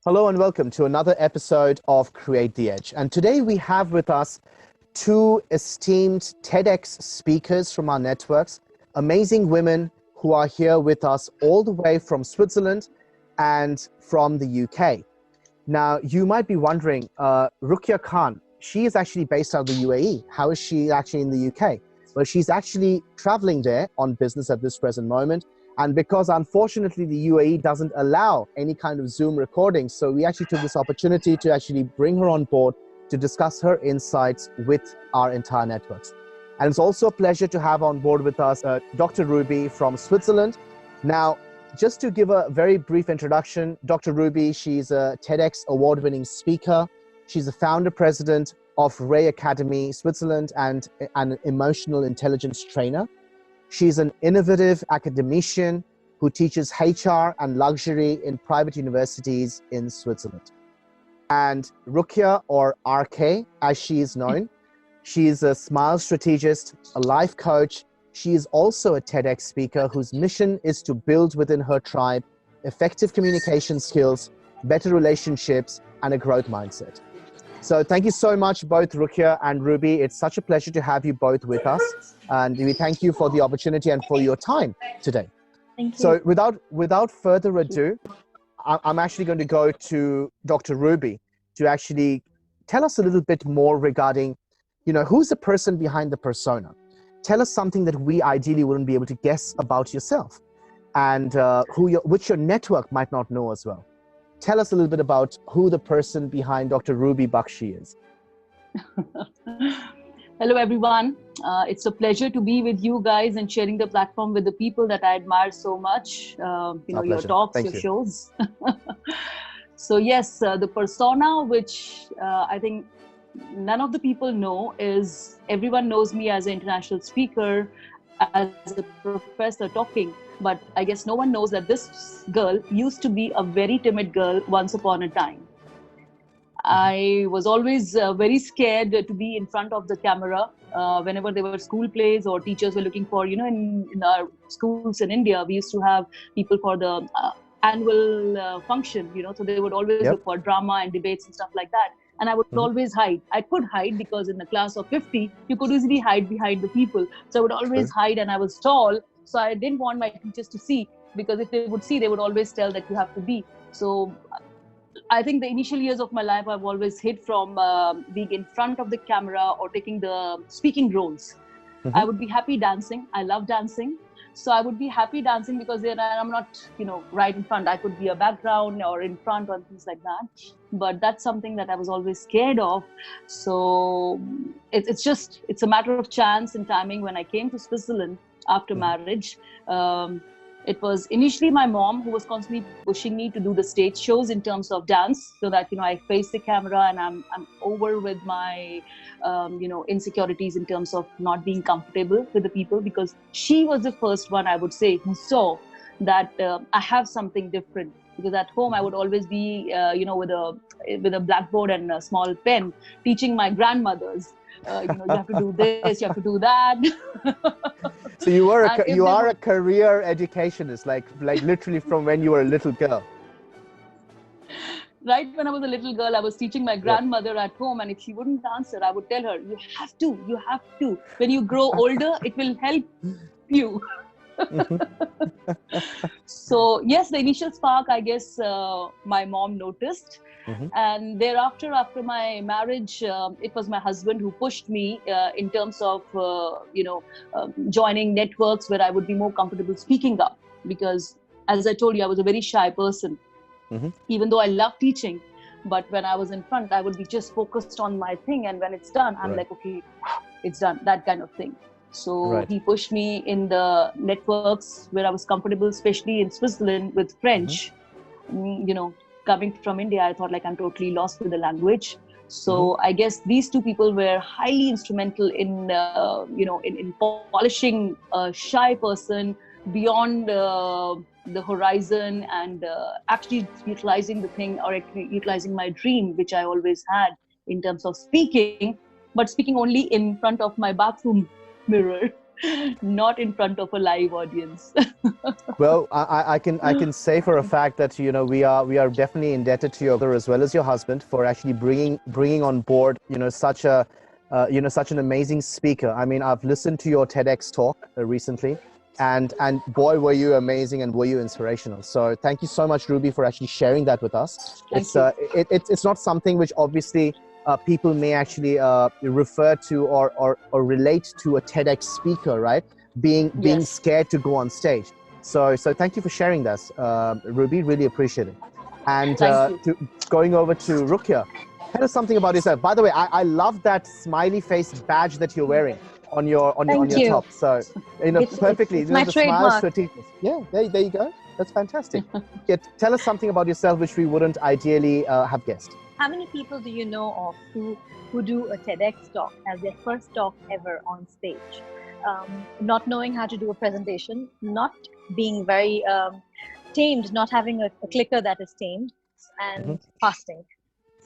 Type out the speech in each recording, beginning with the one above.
Hello and welcome to another episode of Create the Edge. And today we have with us two esteemed TEDx speakers from our networks, amazing women who are here with us all the way from Switzerland and from the UK. Now, you might be wondering, Ruqya Khan, she is actually based out of the UAE. How is she actually in the UK? Well, she's actually traveling there on business at this present moment. And because unfortunately the UAE doesn't allow any kind of Zoom recording, so we actually took this opportunity to actually bring her on board to discuss her insights with our entire networks. And it's also a pleasure to have on board with us Dr. Ruby from Switzerland. Now, just to give a very brief introduction, Dr. Ruby, she's a TEDx award-winning speaker. She's the founder president of Ray Academy Switzerland and an emotional intelligence trainer. She's an innovative academician who teaches HR and luxury in private universities in Switzerland. And Ruqya, or RK, as she is known, she's a smile strategist, a life coach. She is also a TEDx speaker whose mission is to build within her tribe effective communication skills, better relationships, and a growth mindset. So thank you so much, both Ruqya and Ruby. It's such a pleasure to have you both with us. And we thank you for the opportunity and for your time today. Thank you. So without further ado, I'm actually going to go to Dr. Ruby to actually tell us a little bit more regarding, who's the person behind the persona? Tell us something that we ideally wouldn't be able to guess about yourself and which your network might not know as well. Tell us a little bit about who the person behind Dr. Ruby Bakshi is. Hello, everyone. It's a pleasure to be with you guys and sharing the platform with the people that I admire so much. Your talks, Thank your you. shows. So yes, the persona, which I think none of the people know, is everyone knows me as an international speaker, as a professor talking. But I guess no one knows that this girl used to be a very timid girl once upon a time. I was always very scared to be in front of the camera whenever there were school plays or teachers were looking for, in our schools in India, we used to have people for the annual function, so they would always look for drama and debates and stuff like that. And I would always hide. I could hide because in a class of 50, you could easily hide behind the people. So I would always hide, and I was tall. So I didn't want my teachers to see, because if they would see, they would always tell that you have to be. So I think the initial years of my life, I've always hid from being in front of the camera or taking the speaking roles. I would be happy dancing. I love dancing. So I would be happy dancing because then I'm not, right in front. I could be a background or in front or things like that. But that's something that I was always scared of. So it's a matter of chance and timing. When I came to Switzerland after marriage, it was initially my mom who was constantly pushing me to do the stage shows in terms of dance, so that I face the camera and I'm over with my insecurities in terms of not being comfortable with the people, because she was the first one, I would say, who saw that I have something different. Because at home I would always be with a blackboard and a small pen teaching my grandmothers. You have to do this, you have to do that. So you are a career educationist, like literally from when you were a little girl. Right when I was a little girl, I was teaching my grandmother at home, and if she wouldn't answer, I would tell her, you have to. When you grow older, it will help you. So yes, the initial spark, I guess, my mom noticed. And thereafter, after my marriage, it was my husband who pushed me in terms of, joining networks where I would be more comfortable speaking up. Because as I told you, I was a very shy person, even though I love teaching. But when I was in front, I would be just focused on my thing. And when it's done, I'm like, okay, it's done, that kind of thing. So he pushed me in the networks where I was comfortable, especially in Switzerland with French. Coming from India, I thought I'm totally lost with the language. So I guess these two people were highly instrumental in, in polishing a shy person beyond the horizon and actually utilizing the thing, or actually utilizing my dream, which I always had in terms of speaking, but speaking only in front of my bathroom mirror. not in front of a live audience. Well, I can say for a fact that we are definitely indebted to your brother as well as your husband for actually bringing on board such a such an amazing speaker. I mean, I've listened to your TEDx talk recently, and boy, were you amazing and were you inspirational. So thank you so much, Ruby, for actually sharing that with us. Thank you. It's not something which obviously people may actually refer to or relate to a TEDx speaker, right? Being Yes. scared to go on stage. So thank you for sharing this, Ruby. Really appreciate it. And Thank you. going over to Ruqya, tell us something about yourself. By the way, I love that smiley face badge that you're wearing on your Thank you. top. So perfectly. It's my the smiles trademark. strategies. Yeah, there you go. That's fantastic. Yeah, tell us something about yourself which we wouldn't ideally have guessed. How many people do you know of who do a TEDx talk as their first talk ever on stage? Not knowing how to do a presentation, not being very tamed, not having a clicker that is tamed, and fasting.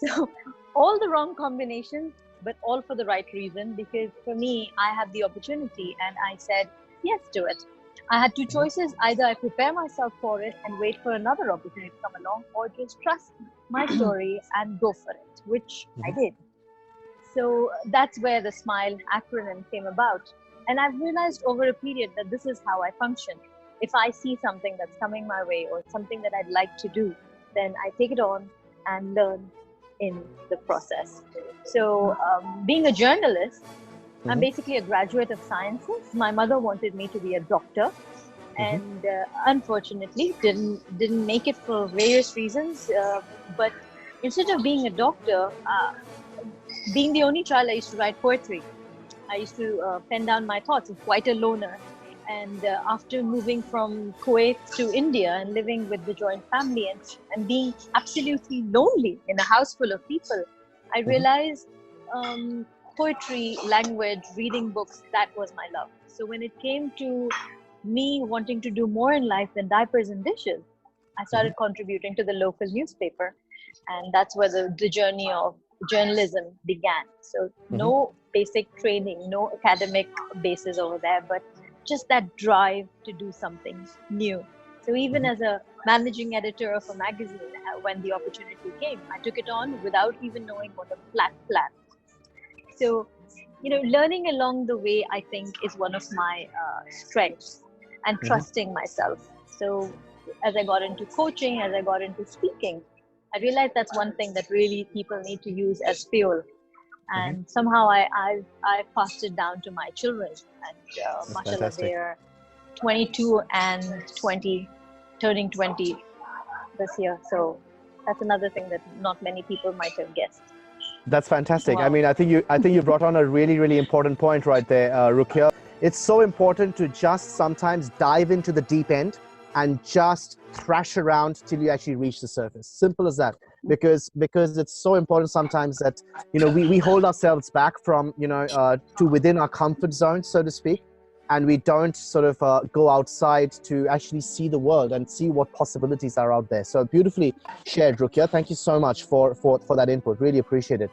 So all the wrong combinations, but all for the right reason, because for me, I had the opportunity and I said yes to it. I had two choices. Either I prepare myself for it and wait for another opportunity to come along, or just trust my story and go for it, which I did. So that's where the SMILE acronym came about. And I've realized over a period that this is how I function. If I see something that's coming my way or something that I'd like to do, then I take it on and learn in the process. So being a journalist, I'm basically a graduate of sciences. My mother wanted me to be a doctor, and unfortunately didn't make it for various reasons. But instead of being a doctor, being the only child, I used to write poetry. I used to pen down my thoughts. I'm quite a loner. And after moving from Kuwait to India and living with the joint family and being absolutely lonely in a house full of people, I realized poetry, language, reading books, that was my love. So when it came to me wanting to do more in life than diapers and dishes, I started contributing to the local newspaper. And that's where the journey of journalism began. So no basic training, no academic basis over there, but just that drive to do something new. So even as a managing editor of a magazine, when the opportunity came, I took it on without even knowing what a flat plan. So, learning along the way, I think, is one of my strengths, and trusting myself. So as I got into coaching, as I got into speaking, I realized that's one thing that really people need to use as fuel. And somehow I passed it down to my children, and mashallah, they're 22 and 20, turning 20 this year. So that's another thing that not many people might have guessed. That's fantastic. Wow. I mean, I think you brought on a really, really important point right there, Ruqya. It's so important to just sometimes dive into the deep end and just thrash around till you actually reach the surface. Simple as that. Because it's so important sometimes that we hold ourselves back from to within our comfort zone, so to speak, and we don't sort of go outside to actually see the world and see what possibilities are out there. So beautifully shared, Ruqya. Thank you so much for that input. Really appreciate it.